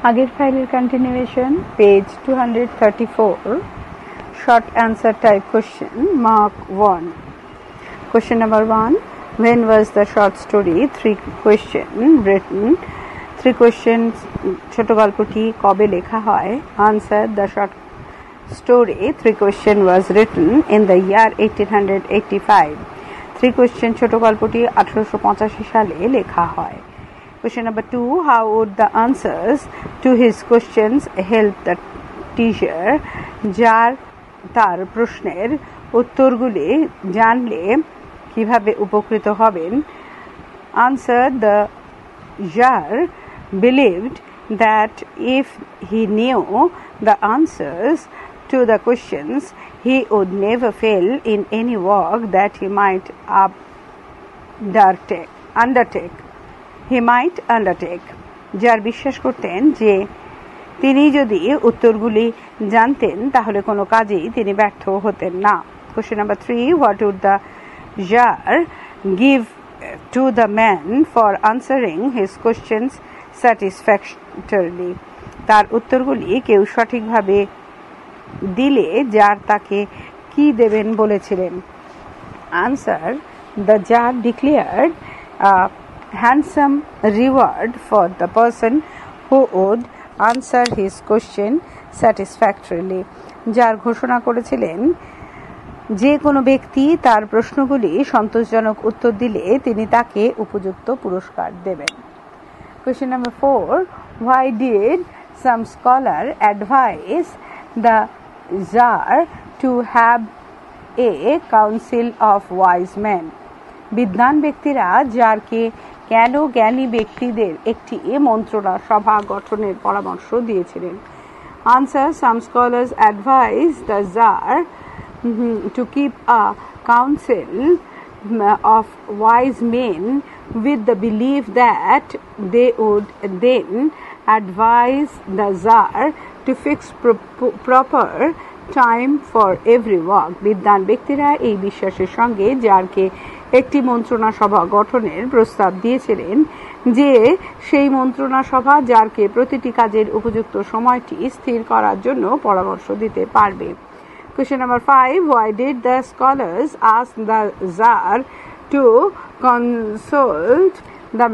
আগের ফাইলের continuation page 234 short answer type question mark 1. Question number 1, when was the short story 3 question written? 3 questions ছোট গল্পটি কবে লেখা হয়? Answer, the short story 3 question was written in the year 1885. 3 question ছোট গল্পটি 1885 সালে লেখা হয়। Question number 2, how would the answers to his questions help the teacher? যার তার প্রশ্নের উত্তরগুলি জানলে কিভাবে উপকৃত হবেন? Answer, the jar believed that if he knew the answers to the questions, he would never fail in any work that he might undertake. যার বিশ্বাস করতেন যে তিনি যদি উত্তরগুলি জানতেন তাহলে কোনো কাজেই তিনি ব্যর্থ হতেন না। Question number 3, what would the jar give to the man for answering his questions satisfactorily? তার উত্তরগুলি কেউ সঠিকভাবে দিলে জার তাকে কি দেবেন বলেছিলেন? Answer, the jar declared a handsome reward for the person who would answer his question satisfactorily. যার ঘোষণা করেছিলেন যে কোনো ব্যক্তি তার প্রশ্নগুলি সন্তোষজনক উত্তর দিলে তিনি তাকে উপযুক্ত পুরস্কার দেবেন। Question number 4, why did some scholar advise the jar to have a council of wise men? বিদ্বান ব্যক্তিরা জারকে কেন জ্ঞানী ব্যক্তিদের একটি মন্ত্রণা সভা গঠনের পরামর্শ দিয়েছিলেন? Answer, some scholars advised the jar to keep a council of wise men with the belief that they would then advise the jar to fix proper time for every work. বিদ্বান ব্যক্তিরা এই বিশ্বাসের সঙ্গে জারকে একটি মন্ত্রণা সভা গঠনের প্রস্তাব দিয়েছিলেন যে সেই মন্ত্রণা সভা জারকে প্রতিটি কাজের উপযুক্ত সময়টি স্থির করার জন্য পরামর্শ দিতে পারবে। Question number 5, why did the scholars ask the jar to consult the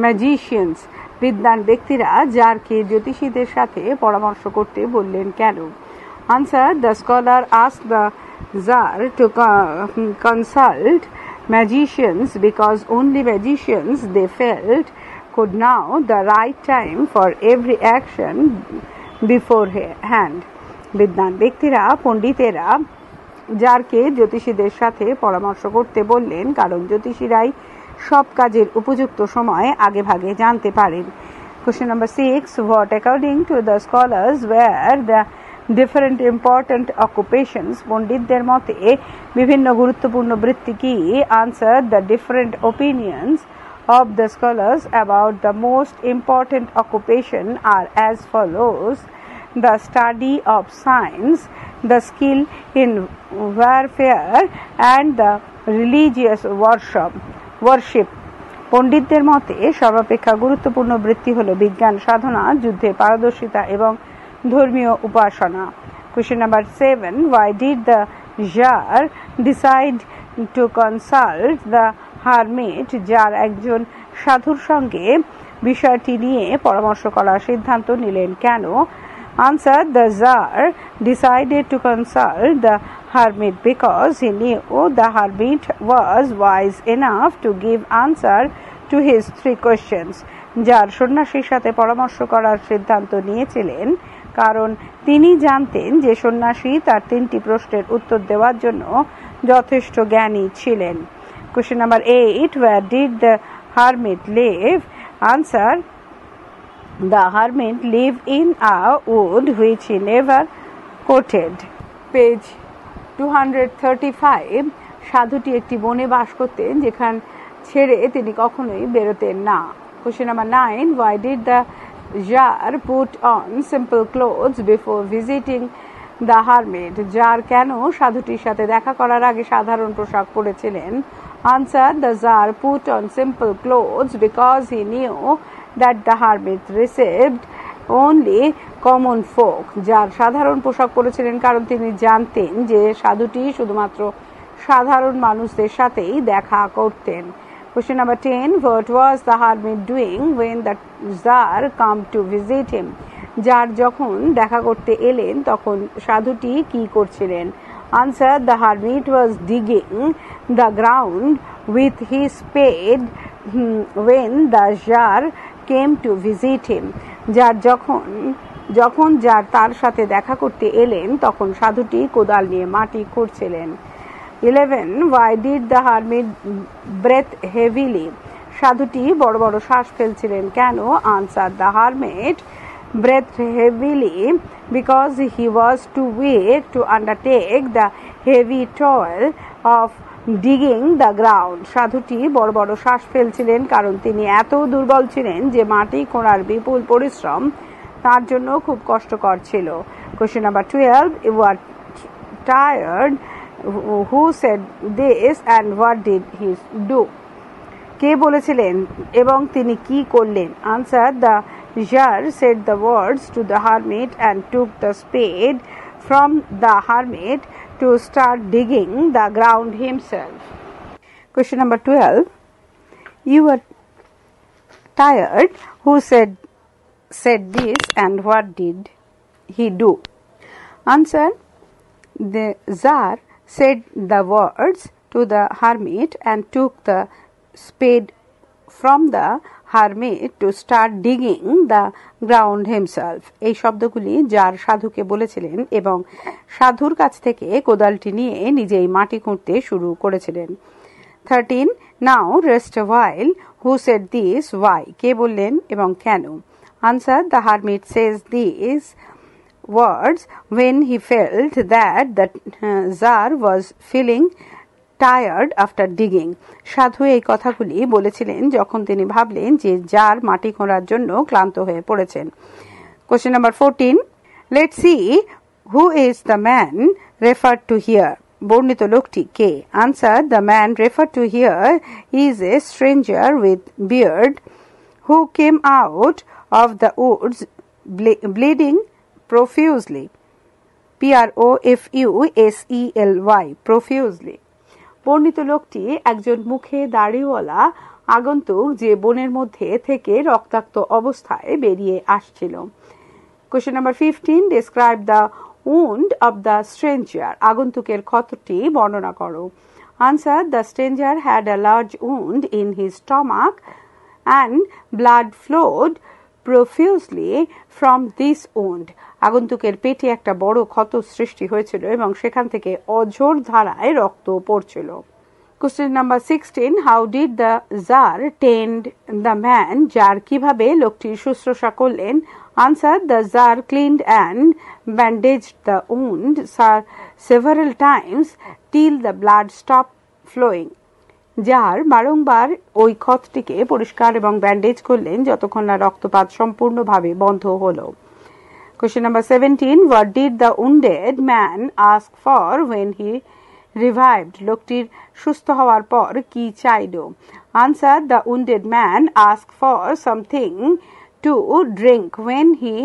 magicians? বিদ্বান ব্যক্তিরা জারকে জ্যোতিষীদের সাথে পরামর্শ করতে বললেন কেন? Answer, the scholar asked the jar to consult magicians because only magicians, they felt, could know the right time for every action beforehand. বিদ্বান ব্যক্তিরা পণ্ডিতেরা জারকে জ্যোতিষীদের সাথে পরামর্শ করতে বললেন কারণ জ্যোতিষীরাই সব কাজের উপযুক্ত সময় আগে ভাগে জানতে পারেন। Question number 6, what according to the scholars were the different important occupations? পণ্ডিতদের মতে বিভিন্ন গুরুত্বপূর্ণ বৃত্তি কি? Answer, the different opinions of the scholars about the most important occupation are as follows: the study of science, the skill in warfare, and the religious worship. পণ্ডিতদের মতে সর্বাপেক্ষা গুরুত্বপূর্ণ বৃত্তি হল বিজ্ঞান সাধনা, যুদ্ধে পারদর্শিতা এবং ধর্মীয় উপাসনা। Question number 7, why did the jar decide to consult the hermit? যার একজন সাধুর সঙ্গে বিষয়টি নিয়ে পরামর্শ করার সিদ্ধান্ত নিলেন কেন? Answer, the jar decided to consult the hermit because he knew the hermit was wise enough to give answer to his 3 questions. যার সন্ন্যাসীর সাথে পরামর্শ করার সিদ্ধান্ত নিয়েছিলেন কারণ তিনি জানতেন যে সন্ন্যাসী তার 3টি প্রশ্নের উত্তর দেওয়ার জন্য যথেষ্ট জ্ঞানী ছিলেন। Question number 8, where did the hermit live? Answer, the hermit lived in a wood which he never courted. Page 235, সাধুটি একটি বনে বাস করতেন যেখান ছেড়ে তিনি কখনোই বেরোতেন না। Question number 9, why did the jar put on simple clothes before visiting the hermit? jar কেন সাধুটির সাথে দেখা করার আগে সাধারণ পোশাক পরেছিলেন? Answer, the jar put on simple clothes because he knew that the hermit received only common folk, যার সাধারণ পোশাক পরেছিলেন কারণ তিনি জানতেন যে সাধুটি শুধুমাত্র সাধারণ মানুষদের সাথেই দেখা করতেন। Question number 10. What was the hermit doing when the Tsar came to visit him? যার যখন দেখা করতে এলেন তখন সাধুটি কি করছিলেন? Answer. The hermit was digging the ground with his spade when the Tsar came to visit him. যার যখন যার তার সাথে দেখা করতে এলেন তখন সাধুটি কোদাল নিয়ে মাটি খুঁড়ছিলেন। 11. Why did the hermit breathe heavily? সাধুটি বড় বড় শ্বাস ফেলছিলেন কেন? Answer. The hermit breathed heavily because he was too weak to undertake the heavy toil of digging the ground. সাধুটি বড় বড় শ্বাস ফেলছিলেন কারণ তিনি এত দুর্বল ছিলেন যে মাটি খোঁড়ার বিপুল পরিশ্রম তার জন্য খুব কষ্টকর ছিল। Question number 12. You were tired. Who said this and what did he do? কে বলেছিলেন এবং তিনি কি করলেন? Answer. The Tsar said the words to the hermit and took the spade from the hermit to start digging the ground himself. Question number 12. You were tired. Who said this and what did he do? Answer. The Tsar said the words to the hermit and took the spade from the hermit to start digging the ground himself. এই শব্দগুলি যার সাধুকে বলেছিলেন এবং সাধুর কাছ থেকে কোদালটি নিয়ে নিজেই মাটি খুঁড়তে শুরু করেছিলেন। 13. Now rest a while. Who said this? Why? কে বললেন এবং কেন? Answer. The hermit says these words when he felt that the Tsar was feeling tired after digging. সাধু এই কথাগুলি বলেছিলেন যখন তিনি ভাবলেন যে জার মাটি খোঁড়ার জন্য ক্লান্ত হয়ে পড়েছেন। Question number 14. Let's see who is the man referred to here. বর্ণিত লোকটি কে? Answer. The man referred to here is a stranger with beard who came out of the woods bleeding profusely. Profusely. Profusely. বর্ণিত লোকটি একজন মুখে দাড়িওয়ালা আগন্তুক যে বনের মধ্যে থেকে রক্তাক্ত অবস্থায় বেরিয়ে আসছিল। Question number 15. Describe the wound of the stranger. আগন্তুকের ক্ষতটি বর্ণনা করো। Answer. The stranger had a large wound in his stomach and blood flowed profusely from this wound. আগন্তুকের পেটে একটা বড় ক্ষত সৃষ্টি হয়েছিল এবং সেখান থেকে অঝোর ধারায় রক্ত পড়ছিল। Question number 16. How did the Tsar tend the man? Tsar কিভাবে লোকটির শুশ্রূষা করলেন? Answer. The Tsar cleaned and bandaged the wound several times till the blood stopped flowing. Tsar বারংবার ওই ক্ষতটিকে পরিষ্কার এবং ব্যান্ডেজ করলেন যতক্ষণ না রক্তপাত সম্পূর্ণভাবে বন্ধ হলো। Question number 17. What did the wounded man ask for when he revived? লোকটির সুস্থ হওয়ার পর কি চাইল? Answer. The wounded man asked for something to drink when he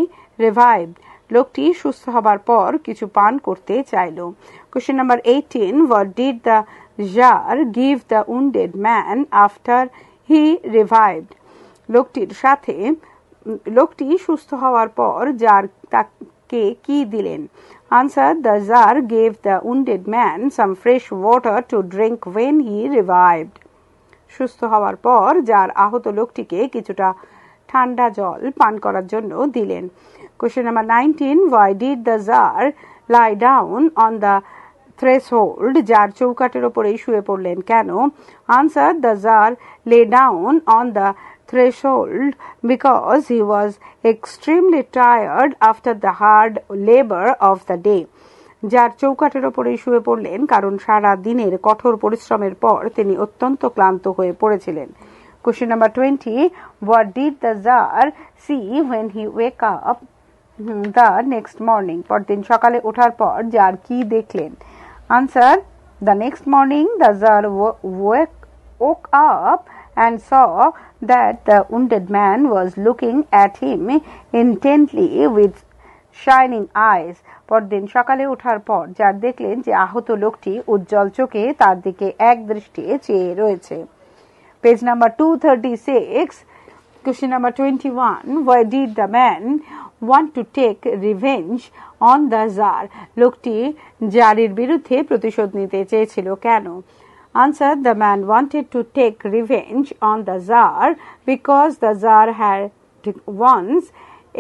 revived. লোকটি সুস্থ হবার পর কিছু পান করতে চাইল। Question number 18. What did the Tsar give the wounded man after he revived? লোকটি সুস্থ হওয়ার পর জার তাকে কি দিলেন? Answer. The Tsar gave the wounded man some fresh water to drink when he revived. সুস্থ হওয়ার পর জার আহত লোকটিকে কিছুটা ঠান্ডা জল পান করার জন্য দিলেন। Question number 19. Why did the Tsar lie down on the threshold? জার চৌকাঠের উপরেই শুয়ে পড়লেন কেন? Answer. The Tsar lay down on the threshold because he was extremely tired after the hard labor of the day. জার চৌকাঠের উপরেই শুয়ে পড়লেন কারণ সারা দিনের কঠোর পরিশ্রমের পর তিনি অত্যন্ত ক্লান্ত হয়ে পড়েছিলেন। Question number 20. What did the Tsar see when he woke up the next morning? পরদিন সকালে ওঠার পর জার কি দেখলেন? Answer. The next morning the Tsar woke up and saw that the wounded man was looking at him intently with shining eyes. পরদিন সকালে ওঠার পর যার দেখলেন যে আহত লোকটি উজ্জ্বল চোখে তার দিকে এক দৃষ্টিতে চেয়ে রয়েছে। Page number 236, question number 21, why did the man want to take revenge on the Tsar? লোকটি জারের বিরুদ্ধে প্রতিশোধ নিতে চেয়েছিল কেন? Answer: the man wanted to take revenge on the Tsar because the Tsar had once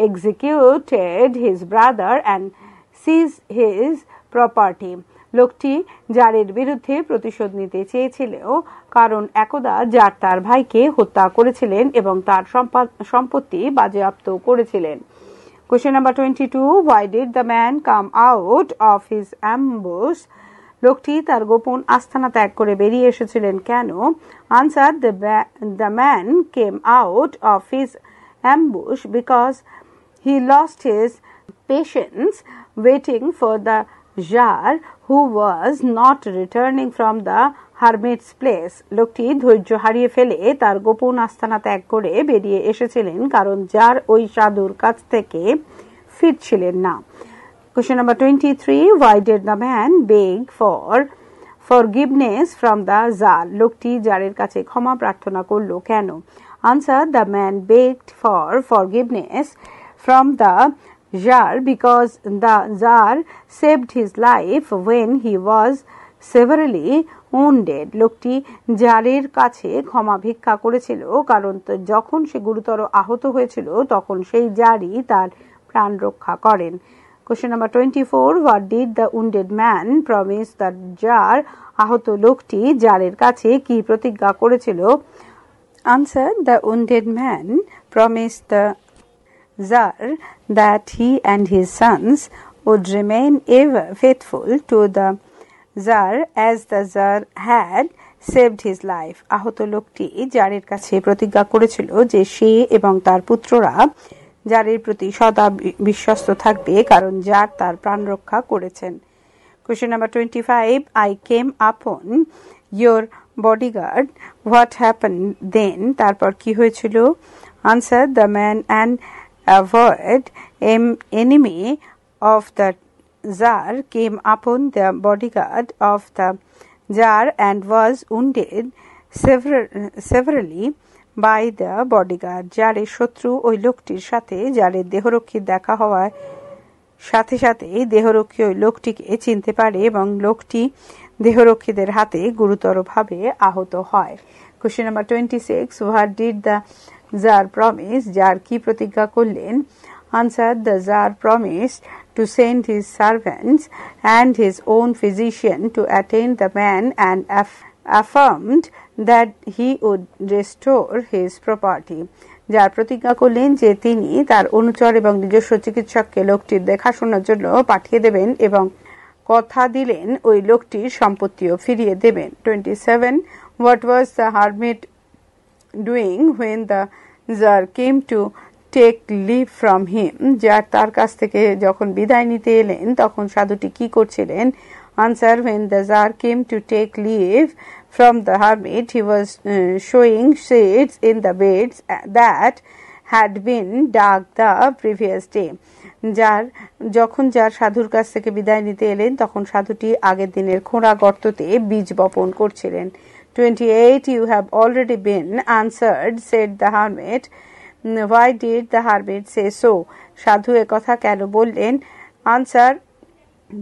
executed his brother and seized his property. লোকটি জারের বিরুদ্ধে প্রতিশোধ নিতে চেয়েছিল কারণ একদা জার তার ভাইকে হত্যা করেছিলেন এবং তার সম্পত্তি বাজেয়াপ্ত করেছিলেন। Question number 22, why did the man come out of his ambush? লোকটি তার গোপন আস্তানা ত্যাগ করে বেরিয়ে এসেছিলেন কেন? Answer: the man came out of his ambush because he lost his patience waiting for the Tsar who was not returning from the hermit's place. লোকটি ধৈর্য হারিয়ে ফেলে তার গোপন আস্তানা ত্যাগ করে বেরিয়ে এসেছিলেন কারণ জার ওই সাধুর কাছ থেকে ফিরছিলেন না। Question number 23, why did the man beg for forgiveness from the Tsar? লোকটি জারের কাছে ক্ষমা প্রার্থনা করলো কেন? Answer: the man begged for forgiveness from the Tsar because the Tsar saved his life when he was severely wounded. লোকটি জারের কাছে ক্ষমা ভিক্ষা করেছিল কারণ যখন সে গুরুতর আহত হয়েছিল তখন সেই জারই তার প্রাণ রক্ষা করেন। Question number 24, what did the wounded man promise the Tsar? আহত লোকটি জারের কাছে কি প্রতিজ্ঞা করেছিল? Answer: the wounded man promised the Tsar that he and his sons would remain ever faithful to the Tsar as the Tsar had saved his life. আহত লোকটি জারের কাছে প্রতিজ্ঞা করেছিল যে সে এবং তার পুত্ররা জারের প্রতি সদা বিশ্বস্ত থাকবে কারণ জার তার প্রাণ রক্ষা করেছেন। Question number 25, I came upon your bodyguard. What happened then? তারপর কি হয়েছিল? Answer: the man and avoid enemy of the Tsar came upon the bodyguard of the Tsar and was wounded severely by the bodyguard. জারের শত্রু ওই লোকটির সাথে জারের দেহরক্ষীর দেখা হওয়ার সাথে সাথেই দেহরক্ষী ওই লোকটিকে চিনতে পারে এবং লোকটি দেহরক্ষীদের হাতে গুরুতরভাবে আহত হয়। Question number 26, what did the Tsar promise? Tsar কি প্রতিজ্ঞা করলেন? Answer: the Tsar promised to send his servants and his own physician to attend the man and affirmed that he would restore his property. যার প্রতিজ্ঞা করলেন যে তিনি তার অনুচর এবং নিজস্ব চিকিৎসককে লোকটির দেখাশোনার জন্য পাঠিয়ে দেবেন এবং কথা দিলেন ওই লোকটির সম্পত্তিও ফিরিয়ে দেবেন। 27, what was the hermit doing when the Tsar came to take leave from him? যার তার কাছ থেকে যখন বিদায় নিতে এলেন তখন সাধুটি কি করছিলেন? Answer: when the Tsar came to take leave from the hermit, he was showing seeds in the beds that had been dug the previous day. যখন জার সাধুর কাছ থেকে বিদায় নিতে এলেন তখন সাধুটি আগের দিনের খোঁড়া গর্ততে বীজ বপন করছিলেন। 28, you have already been answered, said the hermit. Why did the hermit say so? সাধু একথা কেন বললেন? Answer: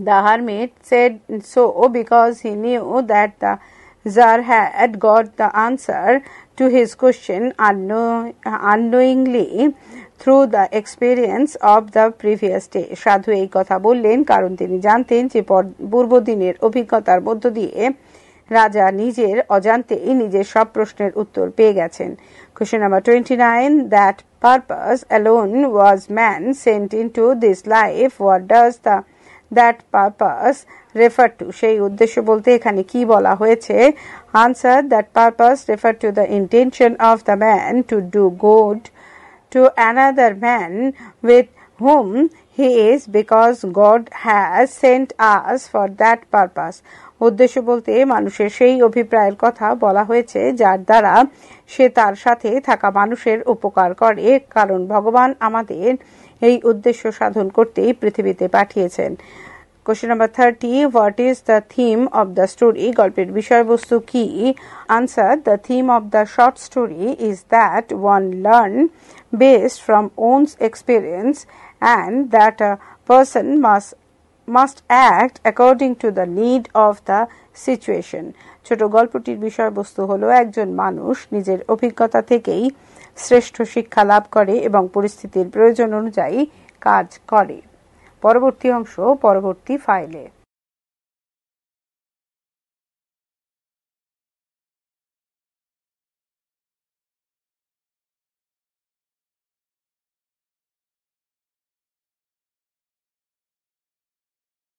the hermit said so because he knew that the Tsar had got the answer to his question unknowingly through the experience of the previous day. সাধু এই কথা বললেন কারণ তিনি জানতেন যে পূর্বদিনের অভিজ্ঞতার মধ্য দিয়ে রাজা নিজের অজান্তেই নিজের সব প্রশ্নের উত্তর পেয়ে গেছেন। Question number 29, that purpose alone was man sent into this life. What does that purpose refer to? সেই উদ্দেশ্য বলতে এখানে কি বলা হয়েছে? Answer: that purpose refer to the intention of the man to do good to another man with whom he is because God has sent us for that purpose. উদ্দেশ্য বলতে মানুষের সেই অভিপ্রায়ের কথা বলা হয়েছে যার দ্বারা সে তার সাথে থাকা মানুষের উপকার করে, কারণ ভগবান আমাদের এই উদ্দেশ্য সাধন করতেই পৃথিবীতে পাঠিয়েছেন। Question number 30. What is the theme of the story? গল্পের বিষয়বস্তু কি? Answer. The theme of the short story is that one learn based from one's experience and that a person must act according to the need of the situation. ছোট গল্পটির বিষয়বস্তু হলো একজন মানুষ নিজের অভিজ্ঞতা থেকেই শ্রেষ্ঠ শিক্ষা লাভ করে এবং পরিস্থিতির প্রয়োজন অনুযায়ী কাজ করে। পরবর্তী অংশ পরবর্তী ফাইলে।